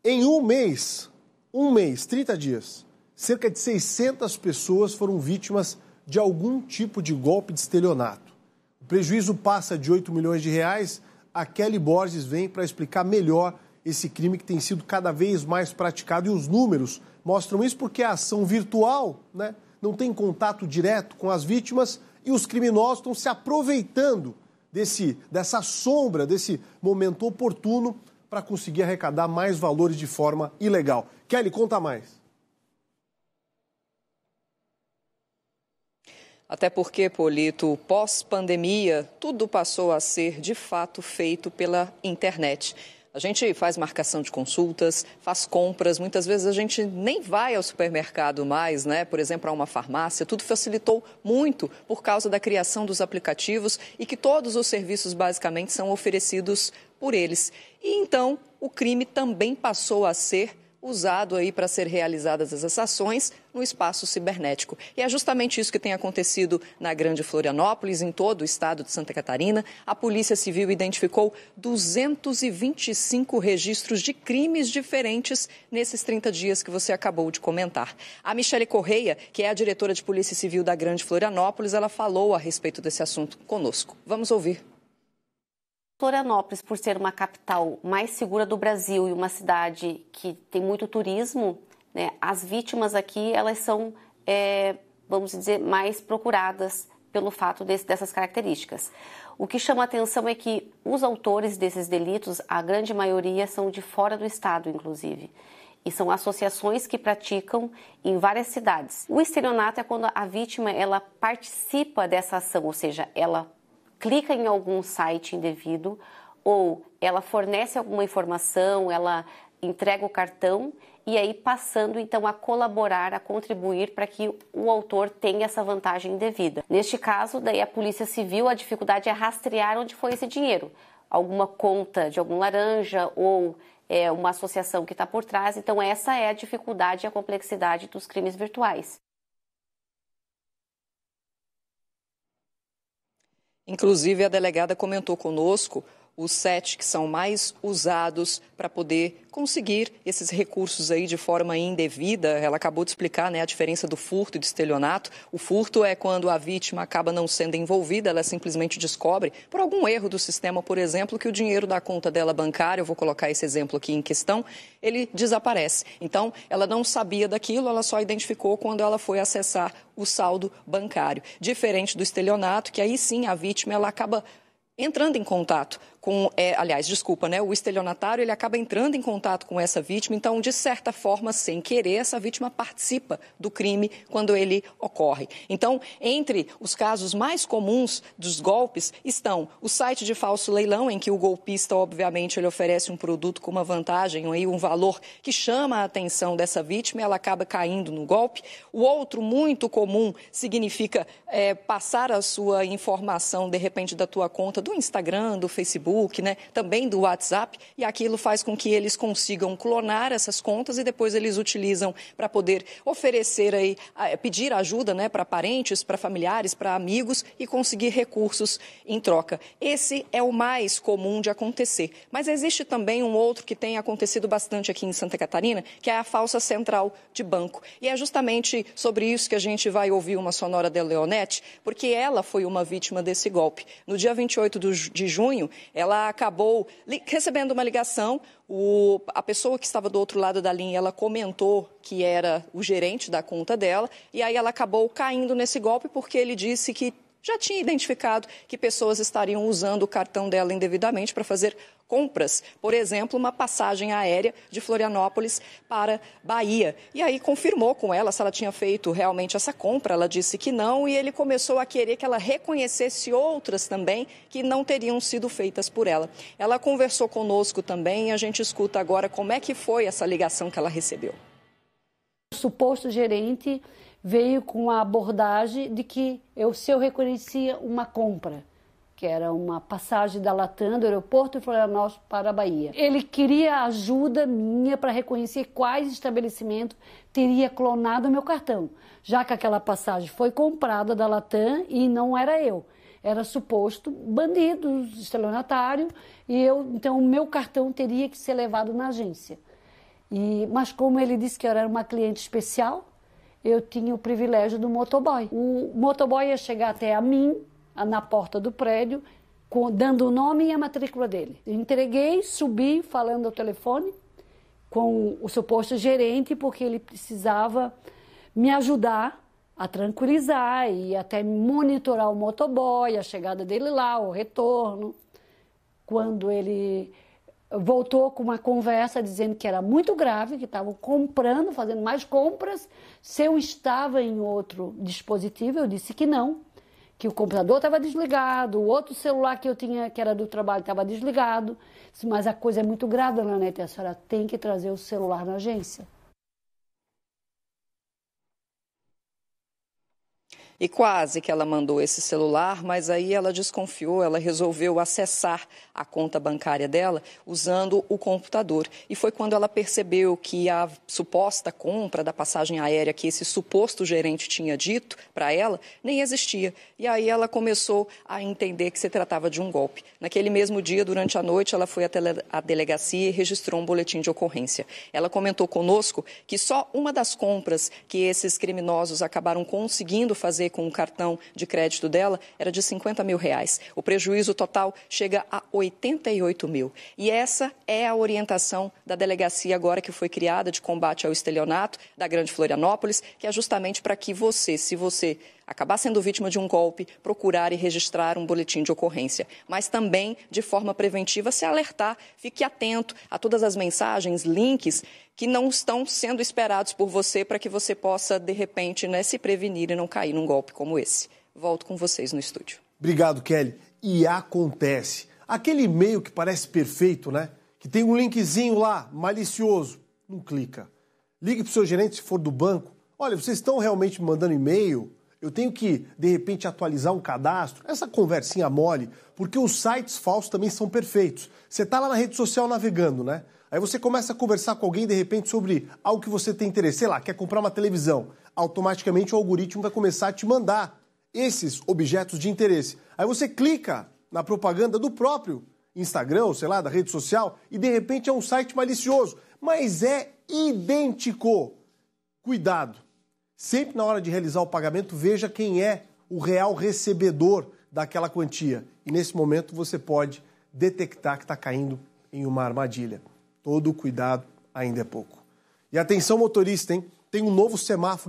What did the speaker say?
Em um mês, 30 dias, cerca de 600 pessoas foram vítimas de algum tipo de golpe de estelionato. O prejuízo passa de 8 milhões de reais. A Kelly Borges vem para explicar melhor esse crime que tem sido cada vez mais praticado. E os números mostram isso porque a ação virtual, né, não tem contato direto com as vítimas e os criminosos estão se aproveitando dessa sombra, desse momento oportuno para conseguir arrecadar mais valores de forma ilegal. Kelly, conta mais. Até porque, Polito, pós-pandemia, tudo passou a ser, de fato, feito pela internet. A gente faz marcação de consultas, faz compras, muitas vezes a gente nem vai ao supermercado mais, né? Por exemplo, a uma farmácia. Tudo facilitou muito por causa da criação dos aplicativos e que todos os serviços basicamente são oferecidos por eles. E então o crime também passou a ser usado aí para ser realizadas as ações no espaço cibernético. E é justamente isso que tem acontecido na Grande Florianópolis, em todo o estado de Santa Catarina. A Polícia Civil identificou 225 registros de crimes diferentes nesses 30 dias que você acabou de comentar. A Michele Correia, que é a diretora de Polícia Civil da Grande Florianópolis, ela falou a respeito desse assunto conosco. Vamos ouvir. Florianópolis, por ser uma capital mais segura do Brasil e uma cidade que tem muito turismo, né, as vítimas aqui, elas são, vamos dizer, mais procuradas pelo fato dessas características. O que chama a atenção é que os autores desses delitos, a grande maioria, são de fora do estado, inclusive. E são associações que praticam em várias cidades. O estelionato é quando a vítima ela participa dessa ação, ou seja, ela clica em algum site indevido ou ela fornece alguma informação, ela entrega o cartão e aí passando então a colaborar, a contribuir para que o autor tenha essa vantagem indevida. Neste caso, daí a Polícia Civil, a dificuldade é rastrear onde foi esse dinheiro. Alguma conta de algum laranja ou uma associação que está por trás. Então essa é a dificuldade e a complexidade dos crimes virtuais. Inclusive, a delegada comentou conosco os 7 que são mais usados para poder conseguir esses recursos aí de forma indevida. Ela acabou de explicar, né, a diferença do furto e do estelionato. O furto é quando a vítima acaba não sendo envolvida, ela simplesmente descobre, por algum erro do sistema, por exemplo, que o dinheiro da conta dela bancária, eu vou colocar esse exemplo aqui em questão, ele desaparece. Então, ela não sabia daquilo, ela só identificou quando ela foi acessar o saldo bancário. Diferente do estelionato, que aí sim a vítima ela acaba entrando em contato com, o estelionatário, ele acaba entrando em contato com essa vítima, então, de certa forma, sem querer, essa vítima participa do crime quando ele ocorre. Então, entre os casos mais comuns dos golpes estão o site de falso leilão, em que o golpista, obviamente, ele oferece um produto com uma vantagem, um valor que chama a atenção dessa vítima e ela acaba caindo no golpe. O outro, muito comum, significa passar a sua informação, de repente, da tua conta do Instagram, do Facebook, né, também do WhatsApp, e aquilo faz com que eles consigam clonar essas contas e depois eles utilizam para poder oferecer aí, pedir ajuda, né, para parentes, para familiares, para amigos e conseguir recursos em troca. Esse é o mais comum de acontecer. Mas existe também um outro que tem acontecido bastante aqui em Santa Catarina, que é a falsa central de banco. E é justamente sobre isso que a gente vai ouvir uma sonora da Leonete, porque ela foi uma vítima desse golpe. No dia 28 de junho, ela acabou recebendo uma ligação, a pessoa que estava do outro lado da linha, ela comentou que era o gerente da conta dela, e aí ela acabou caindo nesse golpe porque ele disse que já tinha identificado que pessoas estariam usando o cartão dela indevidamente para fazer compras, por exemplo, uma passagem aérea de Florianópolis para Bahia. E aí confirmou com ela se ela tinha feito realmente essa compra, ela disse que não, e ele começou a querer que ela reconhecesse outras também que não teriam sido feitas por ela. Ela conversou conosco também e a gente escuta agora como é que foi essa ligação que ela recebeu. O suposto gerente veio com a abordagem de que se eu reconhecia uma compra, que era uma passagem da Latam, do aeroporto de Florianópolis para a Bahia. Ele queria ajuda minha para reconhecer quais estabelecimentos teria clonado o meu cartão, já que aquela passagem foi comprada da Latam e não era eu. Era suposto bandido, estelionatário, então o meu cartão teria que ser levado na agência. Mas como ele disse que eu era uma cliente especial, eu tinha o privilégio do motoboy. O motoboy ia chegar até a mim, na porta do prédio, dando o nome e a matrícula dele. Eu entreguei, subi falando ao telefone com o suposto gerente, porque ele precisava me ajudar a tranquilizar e até monitorar o motoboy, a chegada dele lá, o retorno. Quando ele voltou com uma conversa dizendo que era muito grave, que estavam comprando, fazendo mais compras, se eu estava em outro dispositivo, eu disse que não, que o computador estava desligado, o outro celular que eu tinha, que era do trabalho, estava desligado. Mas a coisa é muito grave, dona Anete, a senhora tem que trazer o celular na agência. E quase que ela mandou esse celular, mas aí ela desconfiou, ela resolveu acessar a conta bancária dela usando o computador. E foi quando ela percebeu que a suposta compra da passagem aérea que esse suposto gerente tinha dito para ela nem existia. E aí ela começou a entender que se tratava de um golpe. Naquele mesmo dia, durante a noite, ela foi até a delegacia e registrou um boletim de ocorrência. Ela comentou conosco que só uma das compras que esses criminosos acabaram conseguindo fazer com o cartão de crédito dela era de R$50 mil. O prejuízo total chega a 88 mil. E essa é a orientação da delegacia agora que foi criada de combate ao estelionato da Grande Florianópolis, que é justamente para que você, se você acabar sendo vítima de um golpe, procurar e registrar um boletim de ocorrência. Mas também, de forma preventiva, se alertar, fique atento a todas as mensagens, links que não estão sendo esperados por você para que você possa, de repente, se prevenir e não cair num golpe como esse. Volto com vocês no estúdio. Obrigado, Kelly. E acontece. Aquele e-mail que parece perfeito, né? Que tem um linkzinho lá, malicioso. Não clica. Ligue para o seu gerente se for do banco. Olha, vocês estão realmente me mandando e-mail? Eu tenho que, de repente, atualizar um cadastro? Essa conversinha mole, porque os sites falsos também são perfeitos. Você está lá na rede social navegando, né? Aí você começa a conversar com alguém, de repente, sobre algo que você tem interesse. Sei lá, quer comprar uma televisão. Automaticamente o algoritmo vai começar a te mandar esses objetos de interesse. Aí você clica na propaganda do próprio Instagram, ou sei lá, da rede social, e de repente é um site malicioso. Mas é idêntico. Cuidado. Sempre na hora de realizar o pagamento, veja quem é o real recebedor daquela quantia. E nesse momento você pode detectar que está caindo em uma armadilha. Todo cuidado ainda é pouco. E atenção motorista, hein? Tem um novo semáforo